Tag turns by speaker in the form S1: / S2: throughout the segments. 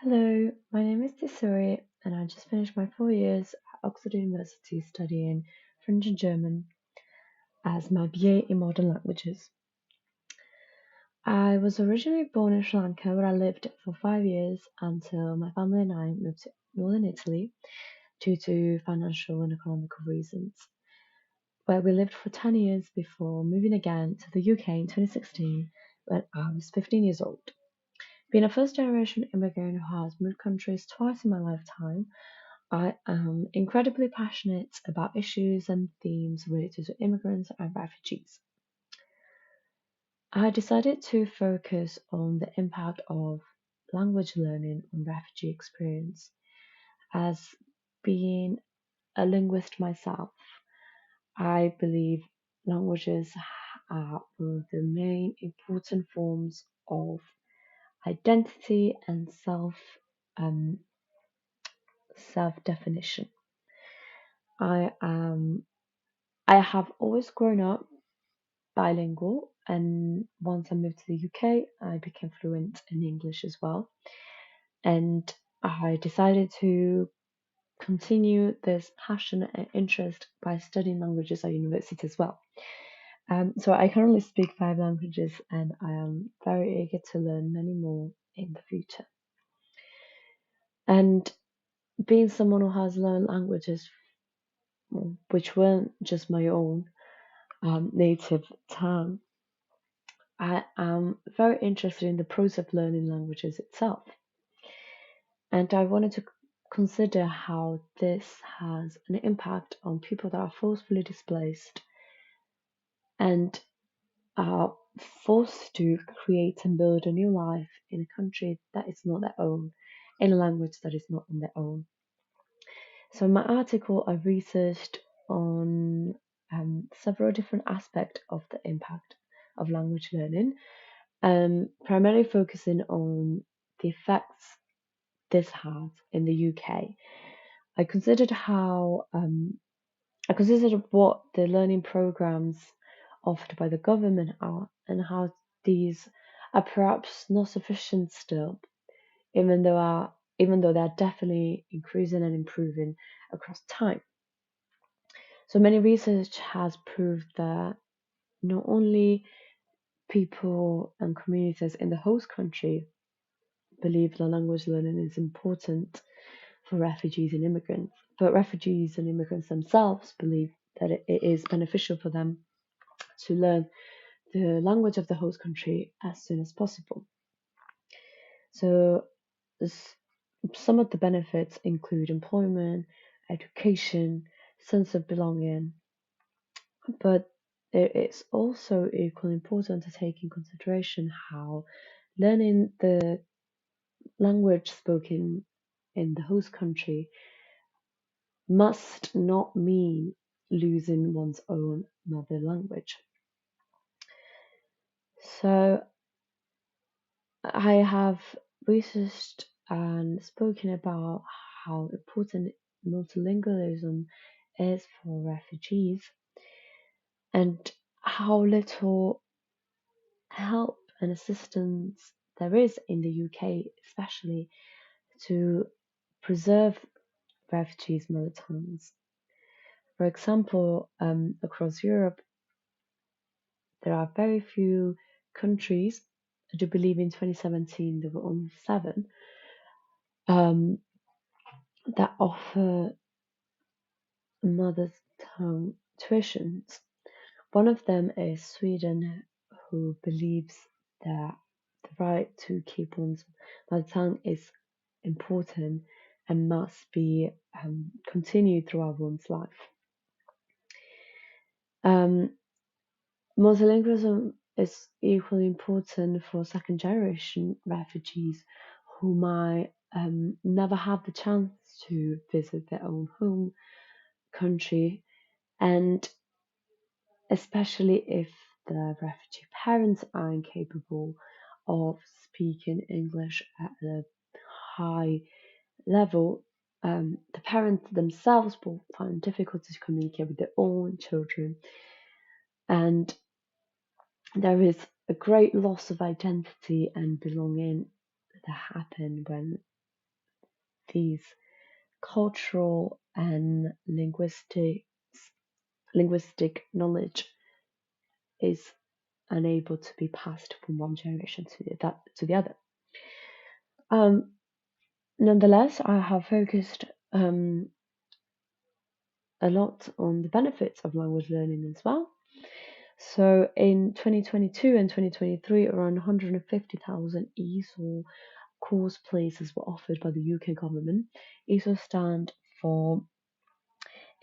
S1: Hello, my name is Desiree, and I just finished my 4 years at Oxford University studying French and German as my BA in modern languages. I was originally born in Sri Lanka, where I lived for 5 years until my family and I moved to northern Italy due to financial and economical reasons, where we lived for 10 years before moving again to the UK in 2016 when I was 15 years old. Being a first generation immigrant who has moved countries twice in my lifetime, I am incredibly passionate about issues and themes related to immigrants and refugees. I decided to focus on the impact of language learning on refugee experience. As being a linguist myself, I believe languages are one of the main important forms of identity and um, self definition. I am I have always grown up bilingual, and once I moved to the UK, I became fluent in English as well. And I decided to continue this passion and interest by studying languages at university as well. So I currently speak 5 languages, and I am very eager to learn many more in the future. And being someone who has learned languages which weren't just my own native tongue, I am very interested in the process of learning languages itself, and I wanted to consider how this has an impact on people that are forcefully displaced and are forced to create and build a new life in a country that is not their own, in a language that is not on their own. So, in my article, I researched on several different aspects of the impact of language learning, primarily focusing on the effects this has in the UK. I considered I considered what the learning programs offered by the government are and how these are perhaps not sufficient still, even though are even though they're definitely increasing and improving across time. So many research has proved that not only people and communities in the host country believe that language learning is important for refugees and immigrants, but refugees and immigrants themselves believe that it is beneficial for them to learn the language of the host country as soon as possible. So, some of the benefits include employment, education, sense of belonging, but it is also equally important to take in consideration how learning the language spoken in the host country must not mean losing one's own mother language. So I have researched and spoken about how important multilingualism is for refugees and how little help and assistance there is in the UK, especially to preserve refugees' mother tongues. For example, across Europe, there are very few countries. I do believe in 2017 there were only seven um, that offer mother tongue tuitions. One of them is Sweden, who believes that the right to keep one's mother tongue is important and must be continued throughout one's life. Um, Multilingualism is equally important for second generation refugees who might never have the chance to visit their own home country, and especially if the refugee parents are incapable of speaking English at a high level, the parents themselves will find difficulty to communicate with their own children, and there is a great loss of identity and belonging that happen when these cultural and linguistic knowledge is unable to be passed from one generation to the other. Nonetheless, I have focused a lot on the benefits of language learning as well. So in 2022 and 2023, around 150,000 ESOL course places were offered by the UK government. ESOL stand for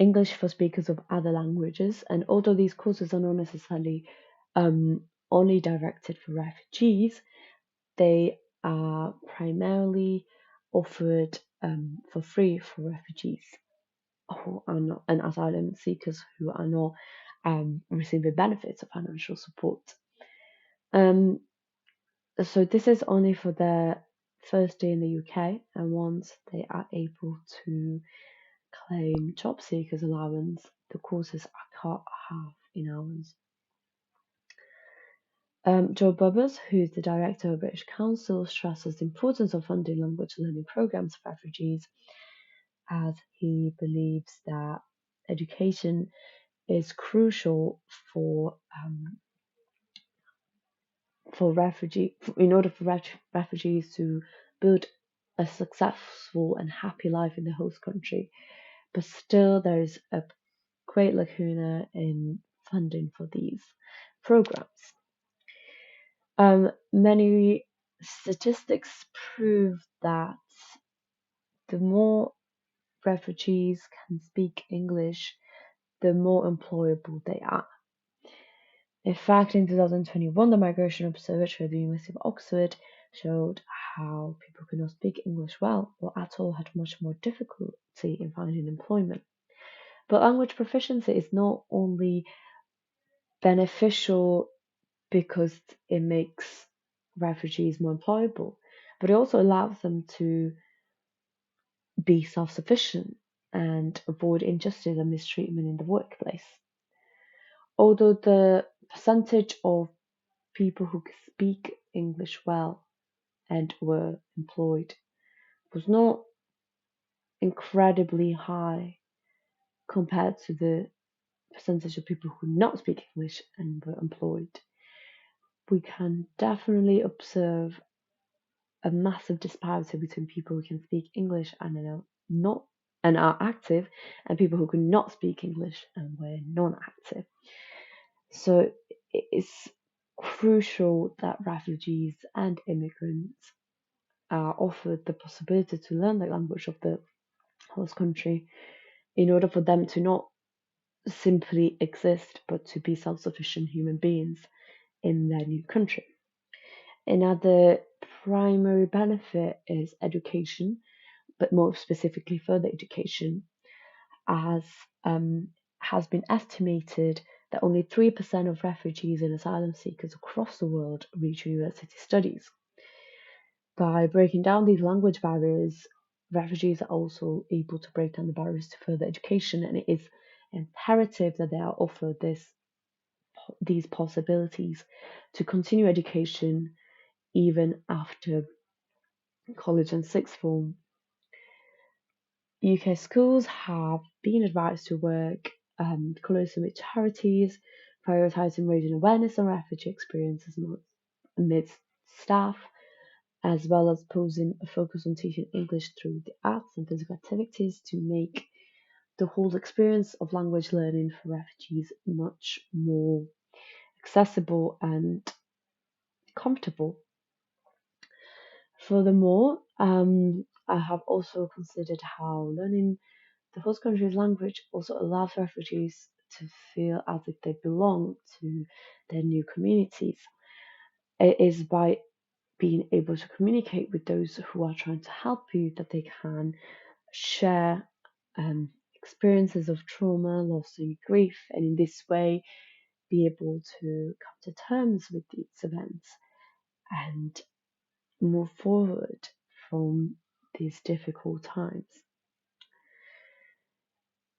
S1: English for Speakers of Other Languages, and although these courses are not necessarily only directed for refugees, they are primarily offered for free for refugees who are not, and asylum seekers who are not receiving benefits of financial support. So this is only for their first day in the UK, and once they are able to claim job seekers allowance, the courses are cut half in hours. Joe Bubbers, who is the director of British Council, stresses the importance of funding language learning programs for refugees, as he believes that education is crucial for in order for refugees to build a successful and happy life in the host country. But still, there is a great lacuna in funding for these programs. Many statistics prove that the more refugees can speak English, the more employable they are. In fact, in 2021, the Migration Observatory at the University of Oxford showed how people who could not speak English well or at all had much more difficulty in finding employment. But language proficiency is not only beneficial because it makes refugees more employable, but it also allows them to be self-sufficient and avoid injustice and mistreatment in the workplace. Although the percentage of people who speak English well and were employed was not incredibly high compared to the percentage of people who not speak English and were employed, we can definitely observe a massive disparity between people who can speak English and are active, and people who cannot speak English and were non-active. So it's crucial that refugees and immigrants are offered the possibility to learn the language of the host country in order for them to not simply exist but to be self-sufficient human beings in their new country. Another primary benefit is education, but more specifically further education, as has been estimated that only 3% of refugees and asylum seekers across the world reach university studies. By breaking down these language barriers, refugees are also able to break down the barriers to further education, and it is imperative that they are offered these possibilities to continue education even after college and sixth form. UK schools have been advised to work closely with charities, prioritising raising awareness on refugee experiences amidst staff, as well as posing a focus on teaching English through the arts and physical activities to make the whole experience of language learning for refugees much more accessible and comfortable. Furthermore, I have also considered how learning the host country's language also allows refugees to feel as if they belong to their new communities. It is by being able to communicate with those who are trying to help you that they can share experiences of trauma, loss, and grief, and in this way be able to come to terms with these events and move forward from these difficult times.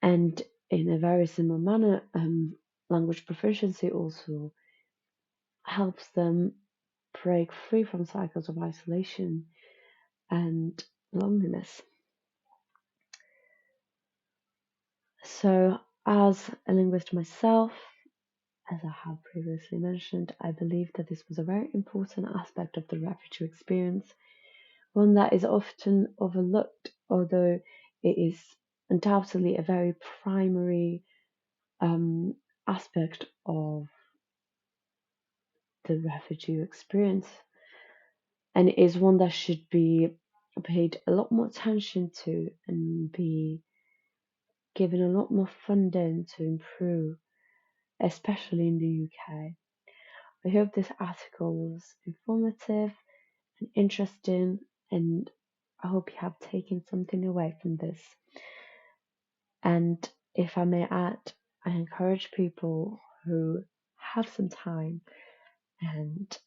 S1: And in a very similar manner, language proficiency also helps them break free from cycles of isolation and loneliness. So, as a linguist myself, as I have previously mentioned, I believe that this was a very important aspect of the refugee experience, one that is often overlooked, although it is undoubtedly a very primary aspect of the refugee experience, and it is one that should be paid a lot more attention to and be given a lot more funding to improve, especially in the UK. I hope this article was informative and interesting, and I hope you have taken something away from this. And if I may add, I encourage people who have some time and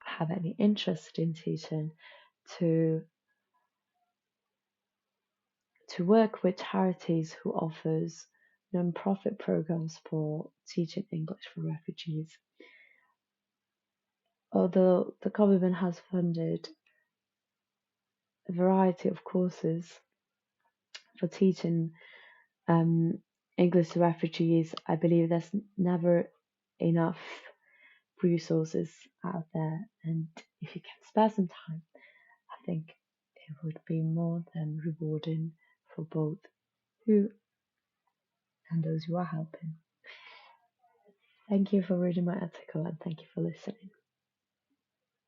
S1: have any interest in teaching to work with charities who offers non-profit programs for teaching English for refugees. Although the government has funded a variety of courses for teaching English to refugees, I believe there's never enough resources out there, and if you can spare some time, I think it would be more than rewarding for both you and those you are helping. Thank you for reading my article and thank you for listening.